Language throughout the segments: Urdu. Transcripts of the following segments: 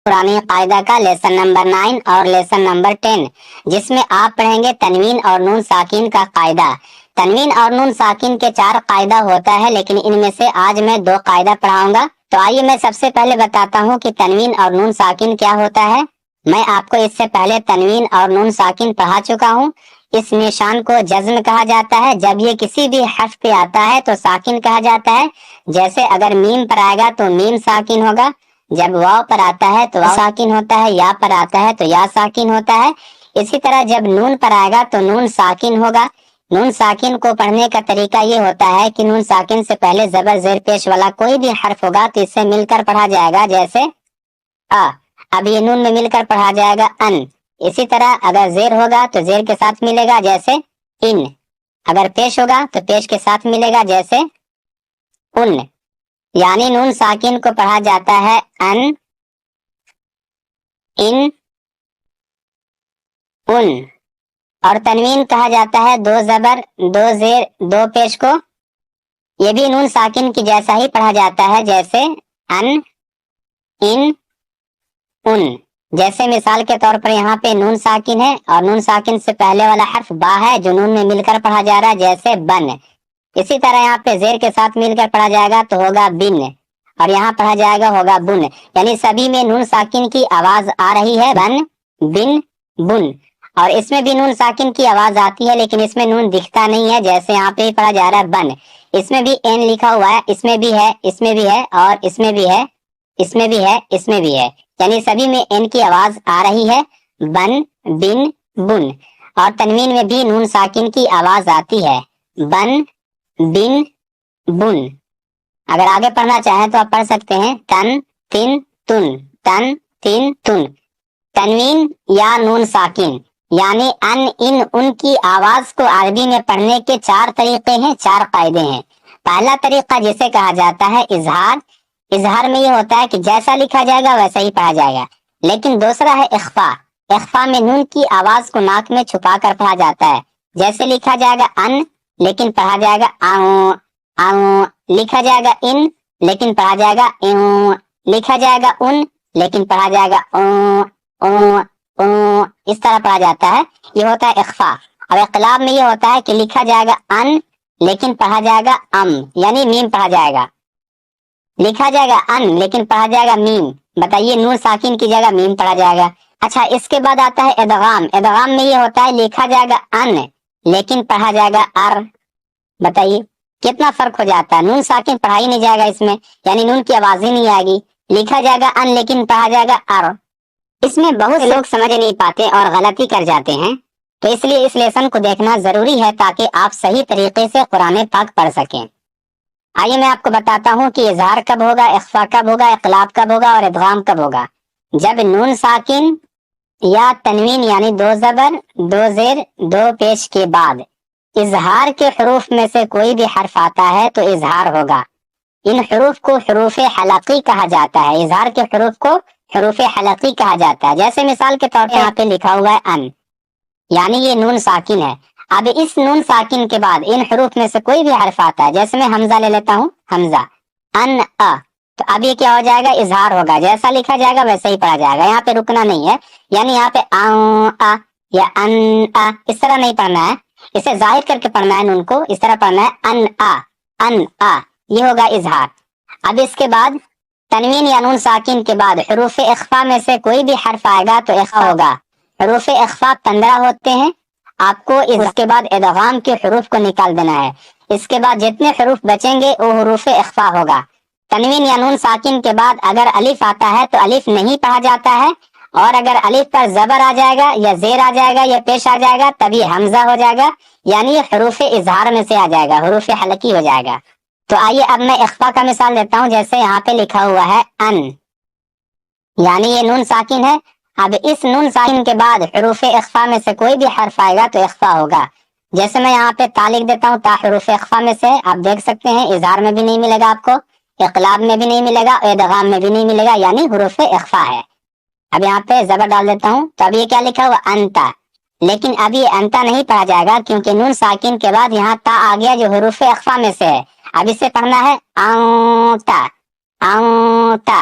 قرآنی قاعدہ کا لیسن نمبر 9 اور لیسن نمبر 10، جس میں آپ پڑھیں گے تنوین اور نون ساکن کا قاعدہ۔ تنوین اور نون ساکن کے 4 قاعدہ ہوتا ہے، لیکن ان میں سے آج میں 2 قاعدہ پڑھاؤں گا۔ تو آئیے میں سب سے پہلے بتاتا ہوں کہ تنوین اور نون ساکن کیا ہوتا ہے۔ میں آپ کو اس سے پہلے تنوین اور نون ساکن پڑھا چکا ہوں۔ اس نشان کو جزم کہا جاتا ہے۔ جب یہ کسی بھی حرف پہ آتا ہے تو ساکن کہا جاتا ہے۔ جیسے اگر میم پر آئے گا تو میم ساکن ہوگا، جب واو پر آتا ہے تو واو ساکن ہوتا ہے، یا پر آتا ہے تو یا ساکن ہوتا ہے۔ اسی طرح جب نون پر آئے گا تو نون ساکن ہوگا۔ نون ساکن کو پڑھنے کا طریقہ یہ ہوتا ہے کہ نون ساکن سے پہلے زبر زیر پیش والا کوئی بھی حرف ہوگا تو اس سے مل کر پڑھا جائے گا، جیسے اب یہ نون میں مل کر پڑھا جائے گا ان۔ اسی طرح اگر زیر ہوگا تو زیر کے ساتھ ملے گا، جیسے ان۔ اگر پیش ہوگا تو پیش کے ساتھ ملے گا، جیسے ان۔ یعنی نون ساکن کو پڑھا جاتا ہے ان، ان۔ اور تنوین کہا جاتا ہے 2 زبر 2 زیر 2 پیش کو۔ یہ بھی نون ساکن کی جیسا ہی پڑھا جاتا ہے، جیسے ان، ان۔ جیسے مثال کے طور پر یہاں پہ نون ساکن ہے اور نون ساکن سے پہلے والا حرف با ہے جو نون میں مل کر پڑھا جا رہا ہے، جیسے بن۔ اسی طرح یہاں پہ زیر کے ساتھ مل کر پڑھا جائے گا تو ہوگا بن، اور یہاں پڑھا جائے گا ہوگا بن۔ یعنی سبھی میں نون ساکن کی آواز آ رہی ہے، بن، بن، بن۔ اور اس میں بھی نون ساکن کی آواز آتی ہے، لیکن اس میں نون دکھتا نہیں ہے، جیسے یہاں پہ پڑھا جا رہا ہے بن۔ اس میں بھی این لکھا ہوا ہے، اس میں بھی ہے، اس میں بھی ہے، اور اس میں بھی ہے، اس میں بھی ہے، اس میں بھی ہے۔ یعنی سبھی میں این کی آواز آ رہی ہے، بن، بن، بن۔ اور تنوین میں بھی نون ساکن کی آواز آتی ہے، بن، بن، بن۔ اگر آگے پڑھنا چاہیں تو آپ پڑھ سکتے ہیں تن، تن، تن، تن، تن، تن۔ تنوین یا نون ساکن یعنی ان کی آواز کو عربی میں پڑھنے کے 4 طریقے ہیں، 4 قاعدے ہیں۔ پہلا طریقہ جسے کہا جاتا ہے اظہار۔ اظہار میں یہ ہوتا ہے کہ جیسا لکھا جائے گا ویسا ہی پڑھا جائے گا۔ لیکن دوسرا ہے اخفا۔ اخفا میں نون کی آواز کو ناک میں چھپا کر پڑھا جاتا ہے، جیسے لکھا جائے گا ان لیکن پڑھا جائے گا آؤں، آؤں۔ لکھا جائے گا ان لیکن پڑھا جائے گا اوں۔ لکھا جائے گا ان لیکن پڑھا جائے گا اوں، اوں، اوں۔ اس طرح پڑھا جاتا ہے، یہ ہوتا ہے اخفا۔ اور اقلاب میں یہ ہوتا ہے کہ لکھا جائے گا ان لیکن پڑھا جائے گا ام، یعنی میم پڑھا جائے گا۔ لکھا جائے گا ان لیکن پڑھا جائے گا میم۔ بتائیے نون ساکن کی جگہ میم پڑھا جائے گا۔ اچھا، اس کے بعد آتا ہے ادغام۔ ادغام میں یہ ہوتا ہے لکھا جائے گا ان لیکن پڑھا جائے گا ار۔ بتائیے کتنا فرق ہو جاتا ہے، نون ساکن پڑھا ہی نہیں جائے گا اس میں، یعنی نون کی آواز ہی نہیں آئے گی۔ لکھا جائے گا ان لیکن پڑھا جائے گا ار۔ اس میں بہت سے لوگ سمجھ نہیں پاتے اور غلطی کر جاتے ہیں، تو اس لیے اس لیسن کو دیکھنا ضروری ہے تاکہ آپ صحیح طریقے سے قرآن پاک پڑھ سکیں۔ آئیے میں آپ کو بتاتا ہوں کہ اظہار کب ہوگا، اخفا کب ہوگا، اقلاب کب ہوگا اور ادغام کب ہوگا۔ جب نون ساکن یا تنوین یعنی 2 زبر 2 زیر 2 پیش کے بعد اظہار کے حروف میں سے کوئی بھی حرف آتا ہے تو اظہار ہوگا۔ ان حروف کو حروف حلقی کہا جاتا ہے۔ اظہار کے حروف کو حروف حلقی کہا جاتا ہے۔ جیسے مثال کے طور پر یہاں پہ لکھا ہوا ہے ان، یعنی یہ نون ساکن ہے۔ اب اس نون ساکن کے بعد ان حروف میں سے کوئی بھی حرف آتا ہے، جیسے میں حمزہ لے لیتا ہوں، حمزہ، ان، تو اب یہ کیا ہو جائے گا، اظہار ہوگا۔ جیسا لکھا جائے گا ویسا ہی پڑھا جائے گا، یہاں پہ رکنا نہیں ہے، یعنی یہاں پہ یا ان اس طرح نہیں پڑھنا ہے، اسے ظاہر کر کے پڑھنا ہے نون کو، اس طرح پڑھنا ہے ان یہ ہوگا اظہار۔ اب اس کے بعد تنوین یا نون ساکن کے بعد حروف اخفا میں سے کوئی بھی حرف آئے گا تو اخفا ہوگا۔ حروف اخفا 15 ہوتے ہیں۔ آپ کو اس کے بعد ادغام کے حروف کو نکال دینا ہے۔ اس کے بعد جتنے حروف بچیں گے وہ حروف اخفا ہوگا۔ تنوین یا نون ساکن کے بعد اگر الف آتا ہے تو الف نہیں پڑھا جاتا ہے، اور اگر الف پر زبر آ جائے گا یا زیر آ جائے گا یا پیش آ جائے گا تبھی حمزہ ہو جائے گا، یعنی یہ حروف اظہار میں سے آ جائے گا، حروف حلقی ہو جائے گا۔ تو آئیے اب میں اخفا کا مثال دیتا ہوں۔ جیسے یہاں پہ لکھا ہوا ہے ان، یعنی یہ نون ساکن ہے۔ اب اس نون ساکن کے بعد حروف اخفا میں سے کوئی بھی حرف آئے گا تو اخفا ہوگا۔ جیسے میں یہاں پہ تا لکھ دیتا ہوں، تا حروف اخفا میں سے آپ دیکھ سکتے ہیں اظہار میں بھی نہیں ملے گا آپ کو، اقلاب میں بھی نہیں ملے گا، ادغام میں بھی نہیں ملے گا، یعنی حروف اخفا ہے۔ اب یہاں پہ زبر ڈال دیتا ہوں تو اب یہ کیا لکھا ہوا انتا، لیکن اب یہ انتا نہیں پڑھا جائے گا کیونکہ نون ساکن کے بعد یہاں تا آ گیا جو حروف اخفا میں سے ہے۔ اب اسے پڑھنا ہے اونتا، اونتا۔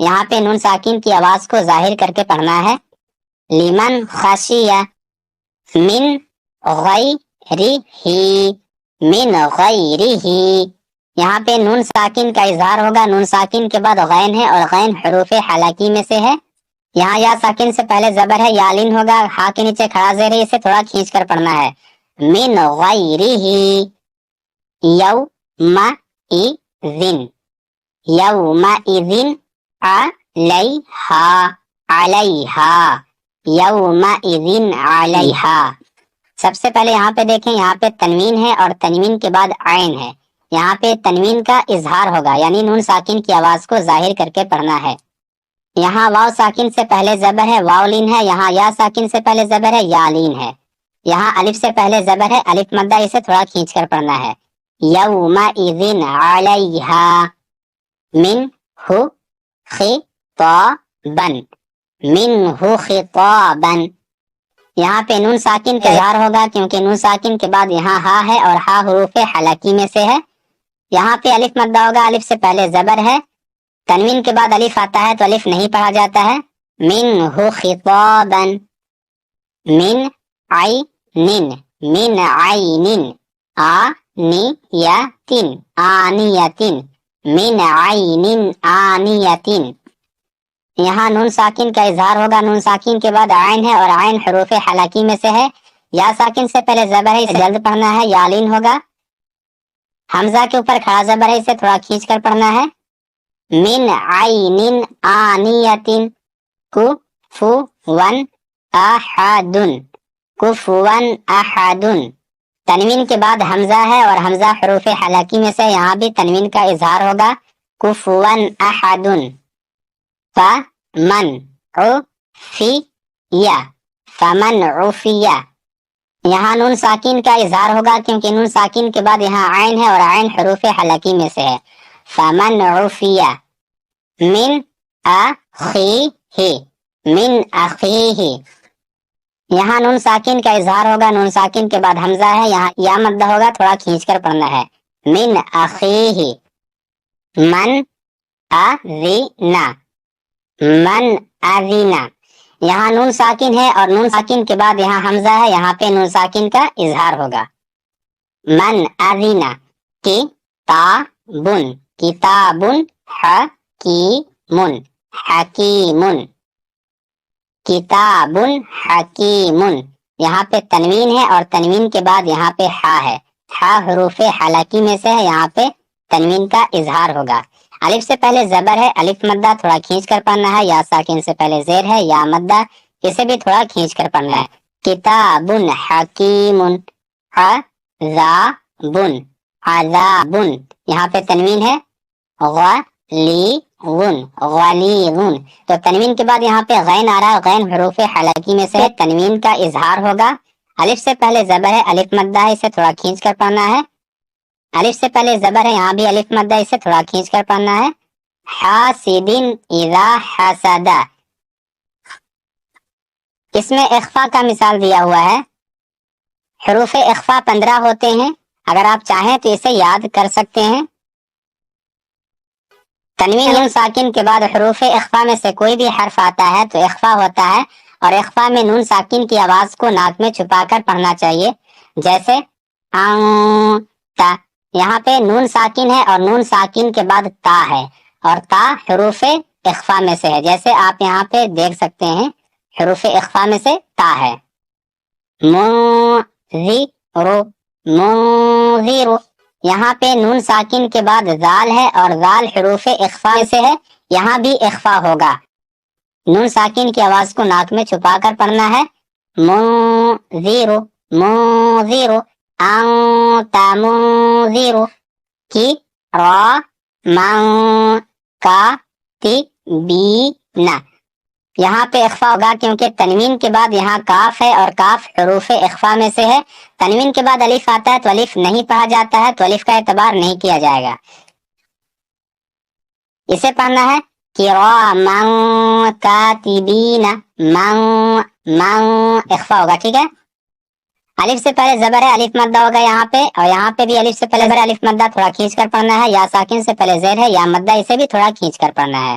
یہاں پہ نون ساکن کی آواز کو ظاہر کر کے پڑھنا ہے. لمن خشیہ من غیرہ من غیرہ. یہاں پہ نون ساکن کا اظہار ہوگا. نون ساکن کے بعد غین ہے اور غین حروف حلقی میں سے ہے. یہاں یا ساکن سے پہلے زبر ہے، یالین ہوگا، ہا کے نیچے کھڑا زیر ہے، اسے تھوڑا کھینچ کر پڑھنا ہے. من غیرہ یومئذ یومئذ علیہا علیہا یومئذ علیہا. سب سے پہلے یہاں پہ دیکھیں، یہاں پہ تنوین ہے اور تنوین کے بعد عین ہے. یہاں پہ تنوین کا اظہار ہوگا، یعنی نون ساکن کی آواز کو ظاہر کر کے پڑھنا ہے. یہاں واو ساکن سے پہلے زبر ہے، واولین ہے. یہاں یا ساکن سے پہلے زبر ہے، یالین ہے. یہاں الف سے پہلے زبر ہے، الف مدہ، اسے تھوڑا کھینچ کر پڑھنا ہے. یومئذ علیہا منہ خطابا منہ خطابا. یہاں پہ نون ساکن کا اظہار ہوگا کیونکہ نون ساکن کے بعد یہاں ہا ہے اور ہا حروف حلقی میں سے ہے. یہاں پہ الف مدہ ہوگا، الف سے پہلے زبر ہے. تنوین کے بعد الف آتا ہے تو الف نہیں پڑھا جاتا ہے. منہ خطابا من عین من عین آنیۃ آنیۃ من عین آنیۃ. یہاں نون ساکن کا اظہار ہوگا. نون ساکن کے بعد عین ہے اور عین حروف حلقی میں سے ہے. یا ساکن سے پہلے زبر ہے، اسے جلد پڑھنا ہے، یالین ہوگا. حمزہ کے اوپر کھڑا زبر ہے، اسے تھوڑا کھینچ کر پڑھنا ہے. من عین آنیۃ کفوا احد کفوا احد. تنوین کے بعد حمزہ ہے اور حمزہ حروف حلقی میں سے، یہاں بھی تنوین کا اظہار ہوگا. کفوا احد. فمن عفی فمن عفی. یہاں نون ساکن کا اظہار ہوگا کیونکہ نون ساکن کے بعد یہاں عین ہے اور عین حروف حلقی میں سے ہے. فمن عفی من اخیہ من اخیہ. یہاں نون ساکن کا اظہار ہوگا. نون ساکن کے بعد حمزہ ہے، یہاں یا مدہ ہوگا، تھوڑا کھینچ کر پڑھنا ہے. من اخیہ من اذن من اذن. یہاں نون ساکن ہے اور نون ساکن کے بعد یہاں حمزہ ہے، یہاں پہ نون ساکن کا اظہار ہوگا. من اذن کتاب کتاب حکیم حکیم کتاب حکیم. یہاں پہ تنوین ہے اور تنوین کے بعد یہاں پہ ہا ہے. ہا حروف حلقی میں سے ہے، یہاں پہ تنوین کا اظہار ہوگا. الف سے پہلے زبر ہے، الف مدہ، تھوڑا کھینچ کر پڑھنا ہے. یا ساکن سے پہلے زیر ہے، یا مدہ، اسے بھی تھوڑا کھینچ کر پڑھنا ہے. کتاب حکیم عذاب عذاب. یہاں پہ تنوین ہے. غلیظ غلیظ. تو تنوین کے بعد یہاں پہ غین آ رہا ہے، غین حروف حلقی میں سے تنوین کا اظہار ہوگا. الف سے پہلے زبر ہے، الف مدہ ہے، اسے تھوڑا کھینچ کر پڑھنا ہے. الف سے پہلے زبر ہے، یہاں بھی الف مدہ، اسے تھوڑا کھینچ کر پڑھنا ہے. حاسد اذا حسد. اس میں اخفا کا مثال دیا ہوا ہے. حروف اخفا 15 ہوتے ہیں. اگر آپ چاہیں تو اسے یاد کر سکتے ہیں. تنوین نون ساکن کے بعد حروف اخفا میں سے کوئی بھی حرف آتا ہے تو اخفا ہوتا ہے، اور اخفا میں نون ساکن کی آواز کو ناک میں چھپا کر پڑھنا چاہیے. جیسے تا. یہاں پہ نون ساکن ہے اور نون ساکن کے بعد تا ہے، اور تا حروف اخفا میں سے ہے. جیسے آپ یہاں پہ دیکھ سکتے ہیں، حروف اخفا میں سے تا ہے. منذر منذر. یہاں پہ نون ساکن کے بعد زال ہے اور زال حروف اخفا سے ہے، یہاں بھی اخفا ہوگا. نون ساکن کی آواز کو ناک میں چھپا کر پڑھنا ہے. منذر منذر انت منذر کراما کاتبین. یہاں پہ اخفا ہوگا کیونکہ تنوین کے بعد یہاں کاف ہے اور کاف حروف اخفا میں سے ہے. تنوین کے بعد الف آتا ہے تو الف نہیں پڑھا جاتا ہے، تو الف کا اعتبار نہیں کیا جائے گا. اسے پڑھنا ہے کراما کاتبین. من اخفا ہوگا، ٹھیک ہے. الف سے پہلے زبر ہے، الف مدہ ہوگا یہاں پہ، اور یہاں پہ بھی الف سے پہلے زبر الف مدہ، تھوڑا کھینچ کر پڑھنا ہے. یا ساکن سے پہلے زیر ہے، یا مدہ، اسے بھی تھوڑا کھینچ کر پڑھنا ہے.